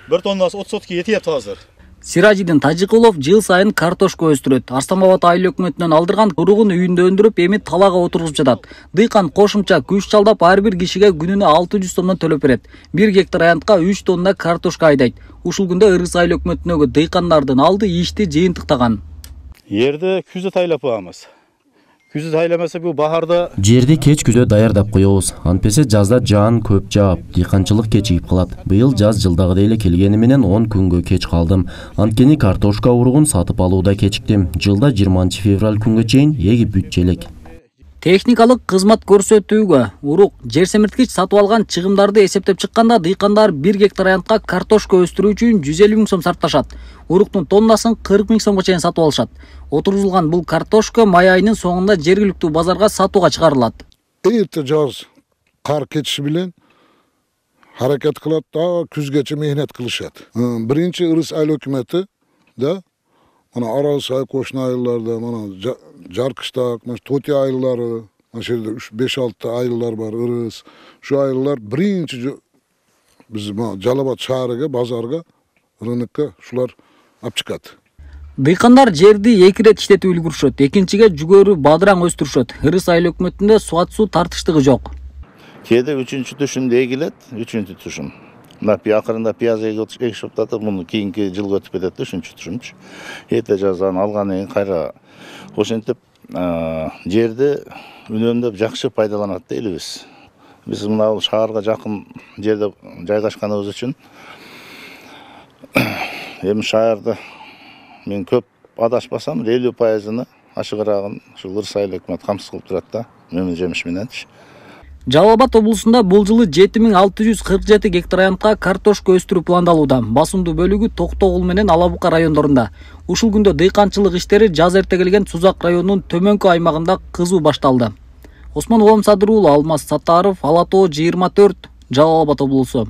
1 тоннасы 30 сотка етет азыр. Сиражидин Тажикулов жыл сайын картошка өстүрөт. Арстамбабад айыл өкмөтүнөн алдырган уругун үйүндө өндүрүп, эми талага отургузуп жатат. Дыйкан кошумча күч чалдап ар бир кишиге күнүнө 600 сомдон төлөп берет. 1 гектар аянтка 3 тонна картошка айдайт. Ушул күндө Ыргыз айыл өкмөтүнөгө дыйкандардын алды ишти жыйынтыктаган. Жерди күздө тайлап коебуз. Күздө тайламаса бул бахарда жерди кеч күздө даярдап коебуз. Антпесе жазда жаан көп жаап, дыйканчылык кечигип калат. Быйыл жаз жылдагыдай эле келгени менен 10 күнгө кеч калдым. Анткени картошка уругун сатып алууда кечиктим. Жылда 20-февраль күнгө чейин эгип бүтчү элек. Техникалык кызмат көрсөтүүгө урук жер семирткич сатып алган чыгымдарды эсептеп чыкканда дыйкандар 1 гектар аянтка картошка өстүрүү үчүн 150 000 сом сарпташат. Уруктун тоннасын 40 000 сомго чейин сатып алышат. Отургузулган бул картошка май айынын соңунда жергиликтүү базарга сатууга чыгарылат. Эрте жаз кар кетиши менен харакет кылат да күзгече мехнет кылышат. Биринчи Ыргыз айыл өкмөтү да mana Aras ay koşun ayıllarda, mana Jarkıştak, Toti ayıları, şerde 5-6 ayılar var, Irgız. Şu ayılar birinci biz Jalabat şahırga, bazarga, rынокка şular alып çıkat. Дыйкандар жерди 2 рет иштетип үлгүрүшөт. Экинчиге жүгөрү бадыраң өстүрүшөт. Ыргыз айыл өкмөтүндө суат суу тартыштыгы жок. Кээде 3-чү түшүмдө эгилет, 3-чү түшүм. Акырында пияз эгишип атат, муну кийинки жылга өтүп кетет, 3-чү түшүмчү. Эрте жаздан алгандан кийин кайра ошентип жерди үнөмдөп жакшы пайдаланат да элибиз. Биз мына шаарга жакын жерде жайгашканыбыз үчүн эми шаарда мен көп адашпасам 50%-ны ашыгыраагын ушул Ыргыз айыл өкмөтү камсыз кылып турат да, мемлекет жемиш мененчи. Жалал-Абад облусунда бул жылы 7647 гектар аянтка картошка өстүрүү пландалууда. Басымдуу бөлүгү Токтогул менен Алабука райондорунда. Ушул күндө дыйканчылык иштери жаз эрте келген Сузак районунун төмөнкү аймагында кызуу башталды. Осмон Улам Садыр уулу, Алмаз Саттаров, Ала Тоо 24, Жалал-Абад облусу.